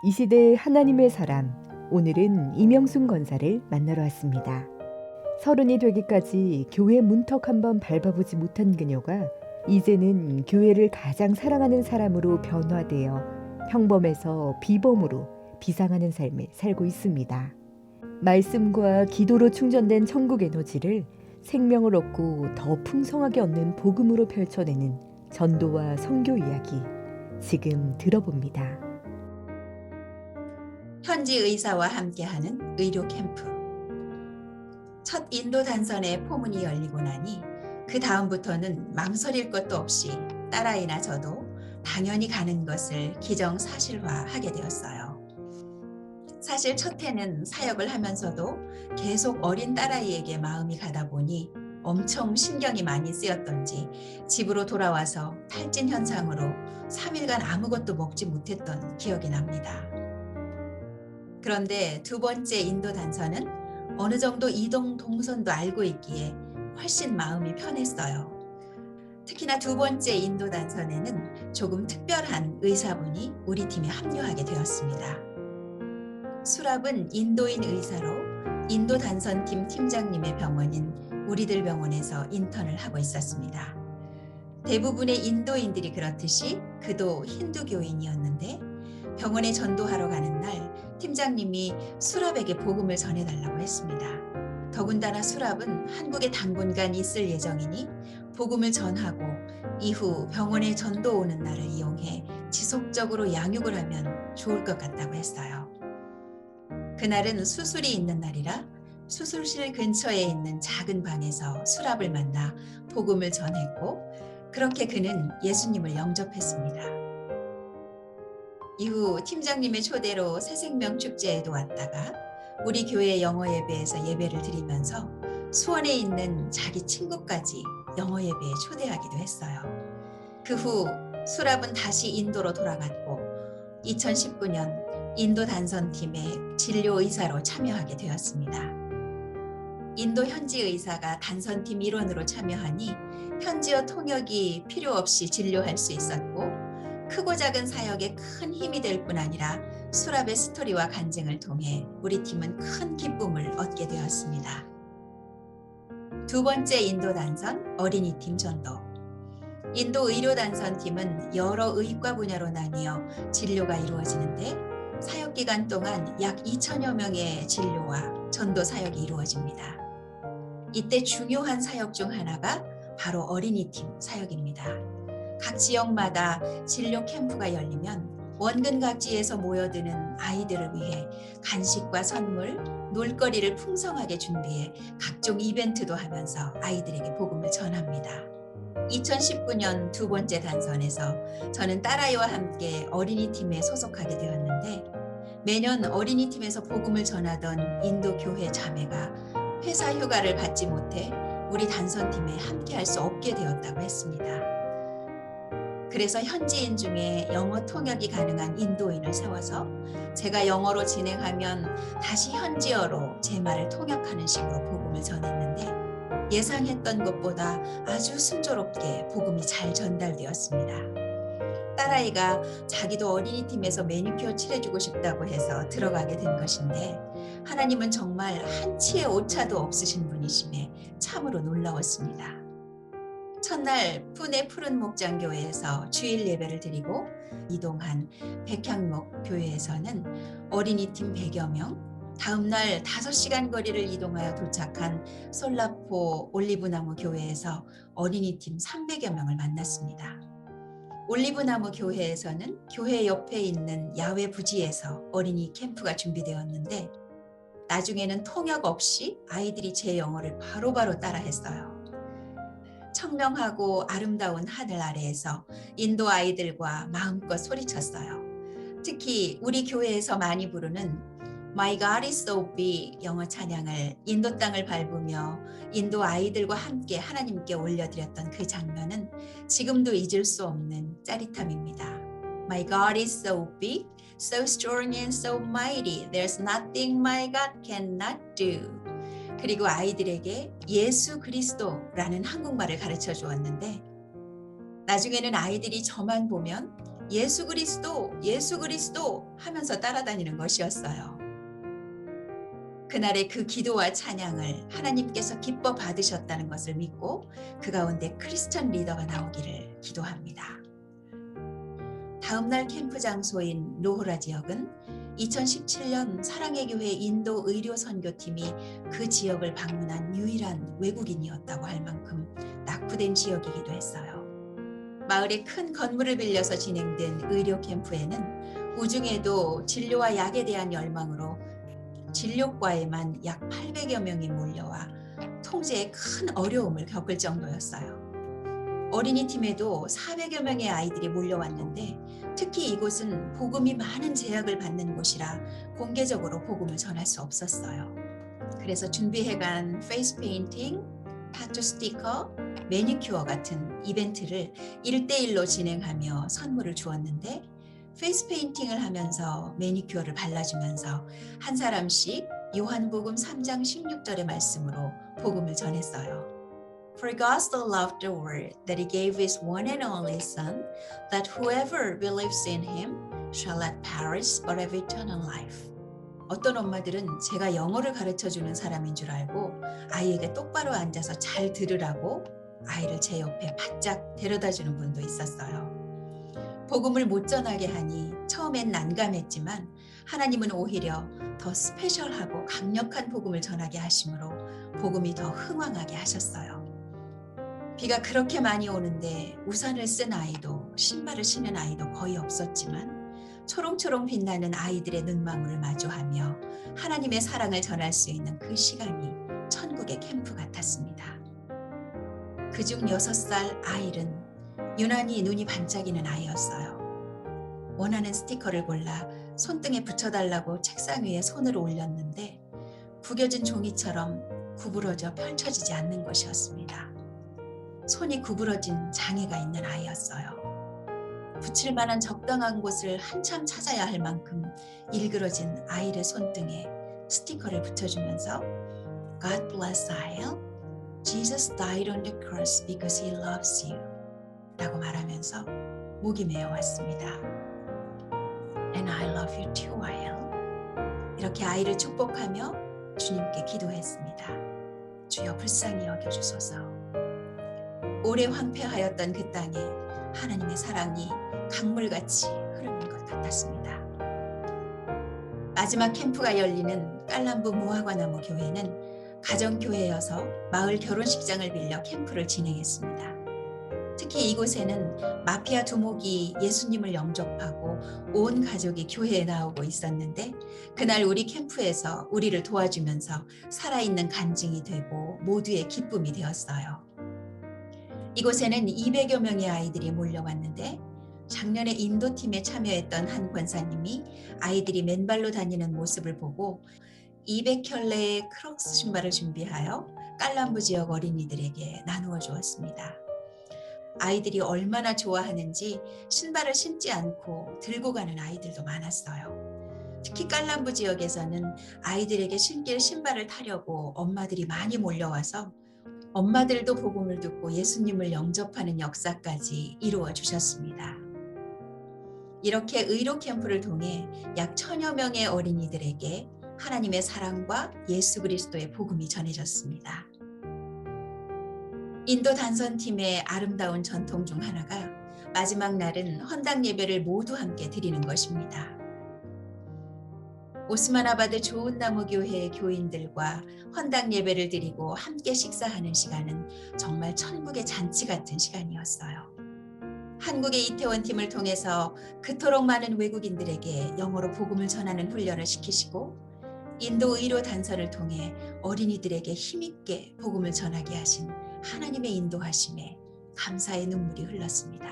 이 시대 하나님의 사람, 오늘은 이명순 권사를 만나러 왔습니다. 30이 되기까지 교회 문턱 한번 밟아보지 못한 그녀가 이제는 교회를 가장 사랑하는 사람으로 변화되어 평범에서 비범으로 비상하는 삶을 살고 있습니다. 말씀과 기도로 충전된 천국 에너지를 생명을 얻고 더 풍성하게 얻는 복음으로 펼쳐내는 전도와 선교 이야기, 지금 들어봅니다. 현지 의사와 함께하는 의료 캠프. 첫 인도 단선의 포문이 열리고 나니 그 다음부터는 망설일 것도 없이 딸아이나 저도 당연히 가는 것을 기정사실화하게 되었어요. 사실 첫 해는 사역을 하면서도 계속 어린 딸아이에게 마음이 가다 보니 엄청 신경이 많이 쓰였던지 집으로 돌아와서 탈진 현상으로 3일간 아무것도 먹지 못했던 기억이 납니다. 그런데 두 번째 인도 단선은 어느 정도 이동 동선도 알고 있기에 훨씬 마음이 편했어요. 특히나 두 번째 인도 단선에는 조금 특별한 의사분이 우리 팀에 합류하게 되었습니다. 수랍은 인도인 의사로 인도 단선팀 팀장님의 병원인 우리들 병원에서 인턴을 하고 있었습니다. 대부분의 인도인들이 그렇듯이 그도 힌두교인이었는데 병원에 전도하러 가는 날 팀장님이 수랍에게 복음을 전해달라고 했습니다. 더군다나 수랍은 한국에 당분간 있을 예정이니 복음을 전하고 이후 병원에 전도 오는 날을 이용해 지속적으로 양육을 하면 좋을 것 같다고 했어요. 그날은 수술이 있는 날이라 수술실 근처에 있는 작은 방에서 수랍을 만나 복음을 전했고 그렇게 그는 예수님을 영접했습니다. 이후 팀장님의 초대로 새생명 축제에도 왔다가 우리 교회 영어 예배에서 예배를 드리면서 수원에 있는 자기 친구까지 영어 예배에 초대하기도 했어요. 그 후 수랍은 다시 인도로 돌아갔고 2019년 인도 단선팀의 진료 의사로 참여하게 되었습니다. 인도 현지 의사가 단선팀 일원으로 참여하니 현지어 통역이 필요 없이 진료할 수 있었고 크고 작은 사역에 큰 힘이 될 뿐 아니라 수랍의 스토리와 간증을 통해 우리 팀은 큰 기쁨을 얻게 되었습니다. 두 번째 인도 단선 어린이팀 전도. 인도 의료 단선팀은 여러 의과 분야로 나뉘어 진료가 이루어지는데 사역 기간 동안 약 2천여 명의 진료와 전도 사역이 이루어집니다. 이때 중요한 사역 중 하나가 바로 어린이팀 사역입니다. 각 지역마다 진료 캠프가 열리면 원근 각지에서 모여드는 아이들을 위해 간식과 선물, 놀거리를 풍성하게 준비해 각종 이벤트도 하면서 아이들에게 복음을 전합니다. 2019년 두 번째 단선에서 저는 딸아이와 함께 어린이팀에 소속하게 되었는데 매년 어린이팀에서 복음을 전하던 인도 교회 자매가 회사 휴가를 받지 못해 우리 단선팀에 함께할 수 없게 되었다고 했습니다. 그래서 현지인 중에 영어 통역이 가능한 인도인을 세워서 제가 영어로 진행하면 다시 현지어로 제 말을 통역하는 식으로 복음을 전했는데 예상했던 것보다 아주 순조롭게 복음이 잘 전달되었습니다. 딸아이가 자기도 어린이팀에서 매니큐어 칠해주고 싶다고 해서 들어가게 된 것인데 하나님은 정말 한치의 오차도 없으신 분이심에 참으로 놀라웠습니다. 첫날 푸네 푸른 목장교회에서 주일 예배를 드리고 이동한 백향목 교회에서는 어린이팀 100여 명, 다음날 5시간 거리를 이동하여 도착한 솔라포 올리브나무 교회에서 어린이팀 300여 명을 만났습니다. 올리브나무 교회에서는 교회 옆에 있는 야외 부지에서 어린이 캠프가 준비되었는데 나중에는 통역 없이 아이들이 제 영어를 바로바로 따라했어요. 청명하고 아름다운 하늘 아래에서 인도 아이들과 마음껏 소리쳤어요. 특히 우리 교회에서 많이 부르는 My God is so big 영어 찬양을 인도 땅을 밟으며 인도 아이들과 함께 하나님께 올려드렸던 그 장면은 지금도 잊을 수 없는 짜릿함입니다. My God is so big, so strong and so mighty. There's nothing my God cannot do. 그리고 아이들에게 예수 그리스도라는 한국말을 가르쳐 주었는데 나중에는 아이들이 저만 보면 예수 그리스도, 예수 그리스도 하면서 따라다니는 것이었어요. 그날의 그 기도와 찬양을 하나님께서 기뻐 받으셨다는 것을 믿고 그 가운데 크리스천 리더가 나오기를 기도합니다. 다음 날 캠프 장소인 노호라 지역은 2017년 사랑의 교회 인도 의료 선교팀이 그 지역을 방문한 유일한 외국인이었다고 할 만큼 낙후된 지역이기도 했어요. 마을의 큰 건물을 빌려서 진행된 의료 캠프에는 우중에도 진료와 약에 대한 열망으로 진료과에만 약 800여 명이 몰려와 통제에 큰 어려움을 겪을 정도였어요. 어린이팀에도 400여 명의 아이들이 몰려왔는데 특히 이곳은 복음이 많은 제약을 받는 곳이라 공개적으로 복음을 전할 수 없었어요. 그래서 준비해간 페이스 페인팅, 타투 스티커, 매니큐어 같은 이벤트를 1대1로 진행하며 선물을 주었는데 페이스 페인팅을 하면서 매니큐어를 발라주면서 한 사람씩 요한복음 3장 16절의 말씀으로 복음을 전했어요. For God so loved the world that he gave his one and only Son, that whoever believes in him shall not perish but have eternal life. 어떤 엄마들은 제가 영어를 가르쳐주는 사람인 줄 알고 아이에게 똑바로 앉아서 잘 들으라고 아이를 제 옆에 바짝 데려다주는 분도 있었어요. 복음을 못 전하게 하니 처음엔 난감했지만 하나님은 오히려 더 스페셜하고 강력한 복음을 전하게 하심으로 복음이 더 흥왕하게 하셨어요. 비가 그렇게 많이 오는데 우산을 쓴 아이도 신발을 신은 아이도 거의 없었지만 초롱초롱 빛나는 아이들의 눈망울을 마주하며 하나님의 사랑을 전할 수 있는 그 시간이 천국의 캠프 같았습니다. 그중 6살 아이는 유난히 눈이 반짝이는 아이였어요. 원하는 스티커를 골라 손등에 붙여달라고 책상 위에 손을 올렸는데 구겨진 종이처럼 구부러져 펼쳐지지 않는 것이었습니다. 손이 구부러진 장애가 있는 아이였어요. 붙일 만한 적당한 곳을 한참 찾아야 할 만큼 일그러진 아이의 손등에 스티커를 붙여주면서 God bless Isle. Jesus died on the cross because he loves you. 라고 말하면서 목이 메어 왔습니다. And I love you too, Isle. 이렇게 아이를 축복하며 주님께 기도했습니다. 주여 불쌍히 여겨주소서. 오래 황폐하였던 그 땅에 하나님의 사랑이 강물같이 흐르는 것 같았습니다. 마지막 캠프가 열리는 깔람부 무화과나무 교회는 가정교회여서 마을 결혼식장을 빌려 캠프를 진행했습니다. 특히 이곳에는 마피아 두목이 예수님을 영접하고 온 가족이 교회에 나오고 있었는데 그날 우리 캠프에서 우리를 도와주면서 살아있는 간증이 되고 모두의 기쁨이 되었어요. 이곳에는 200여 명의 아이들이 몰려왔는데 작년에 인도팀에 참여했던 한 권사님이 아이들이 맨발로 다니는 모습을 보고 200켤레의 크록스 신발을 준비하여 깔람부 지역 어린이들에게 나누어 주었습니다. 아이들이 얼마나 좋아하는지 신발을 신지 않고 들고 가는 아이들도 많았어요. 특히 깔람부 지역에서는 아이들에게 신길 신발을 타려고 엄마들이 많이 몰려와서 엄마들도 복음을 듣고 예수님을 영접하는 역사까지 이루어 주셨습니다. 이렇게 의료 캠프를 통해 약 1000여 명의 어린이들에게 하나님의 사랑과 예수 그리스도의 복음이 전해졌습니다. 인도 단선팀의 아름다운 전통 중 하나가 마지막 날은 헌당 예배를 모두 함께 드리는 것입니다. 오스마나바드 좋은 나무 교회의 교인들과 헌당 예배를 드리고 함께 식사하는 시간은 정말 천국의 잔치 같은 시간이었어요. 한국의 이태원 팀을 통해서 그토록 많은 외국인들에게 영어로 복음을 전하는 훈련을 시키시고 인도 의료 단서를 통해 어린이들에게 힘있게 복음을 전하게 하신 하나님의 인도하심에 감사의 눈물이 흘렀습니다.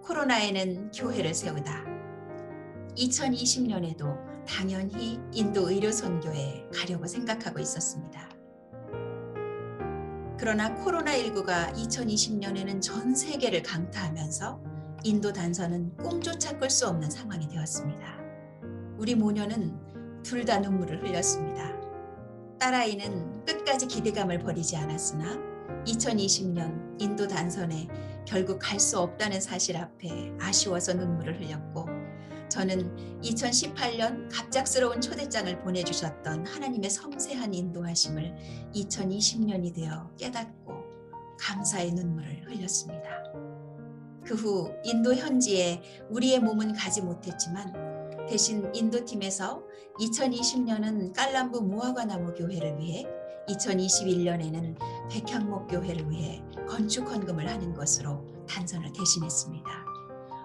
코로나에는 교회를 세우다. 2020년에도 당연히 인도 의료 선교에 가려고 생각하고 있었습니다. 그러나 코로나19가 2020년에는 전 세계를 강타하면서 인도 단서는 꿈조차 꿀 수 없는 상황이 되었습니다. 우리 모녀는 둘 다 눈물을 흘렸습니다. 딸아이는 끝까지 기대감을 버리지 않았으나 2020년 인도 단선에 결국 갈 수 없다는 사실 앞에 아쉬워서 눈물을 흘렸고, 저는 2018년 갑작스러운 초대장을 보내주셨던 하나님의 섬세한 인도하심을 2020년이 되어 깨닫고 감사의 눈물을 흘렸습니다. 그 후 인도 현지에 우리의 몸은 가지 못했지만 대신 인도팀에서 2020년은 깔람부 무화과나무 교회를 위해, 2021년에는 백향목 교회를 위해 건축 헌금을 하는 것으로 단선을 대신했습니다.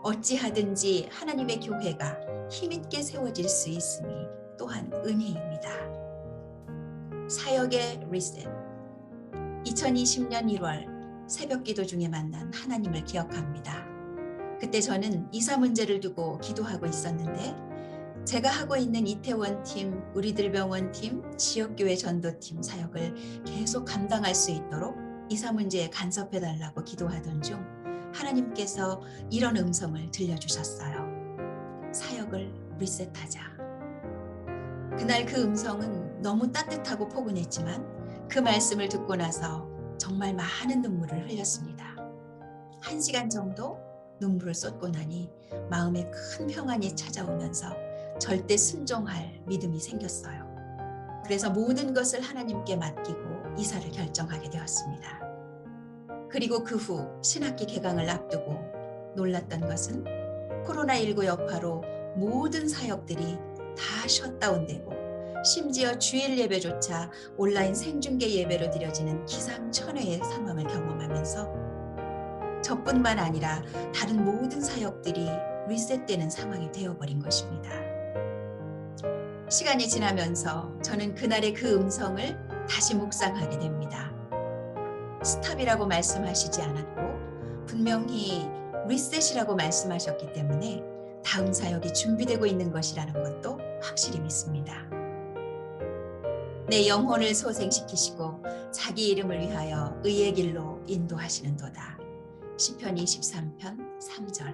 어찌하든지 하나님의 교회가 힘있게 세워질 수 있음이 또한 은혜입니다. 사역의 리셋. 2020년 1월 새벽기도 중에 만난 하나님을 기억합니다. 그때 저는 이사 문제를 두고 기도하고 있었는데, 제가 하고 있는 이태원 팀, 우리들 병원 팀, 지역교회 전도팀 사역을 계속 감당할 수 있도록 이사 문제에 간섭해달라고 기도하던 중 하나님께서 이런 음성을 들려주셨어요. 사역을 리셋하자. 그날 그 음성은 너무 따뜻하고 포근했지만 그 말씀을 듣고 나서 정말 많은 눈물을 흘렸습니다. 1시간 정도 눈물을 쏟고 나니 마음에 큰 평안이 찾아오면서 절대 순종할 믿음이 생겼어요. 그래서 모든 것을 하나님께 맡기고 이사를 결정하게 되었습니다. 그리고 그 후 신학기 개강을 앞두고 놀랐던 것은 코로나19 여파로 모든 사역들이 다 셧다운되고, 심지어 주일 예배조차 온라인 생중계 예배로 드려지는 기상천외의 상황을 경험하면서 저뿐만 아니라 다른 모든 사역들이 리셋되는 상황이 되어버린 것입니다. 시간이 지나면서 저는 그날의 그 음성을 다시 묵상하게 됩니다. 스탑이라고 말씀하시지 않았고 분명히 리셋이라고 말씀하셨기 때문에 다음 사역이 준비되고 있는 것이라는 것도 확실히 믿습니다. 내 영혼을 소생시키시고 자기 이름을 위하여 의의 길로 인도하시는 도다. 시편 23편 3절.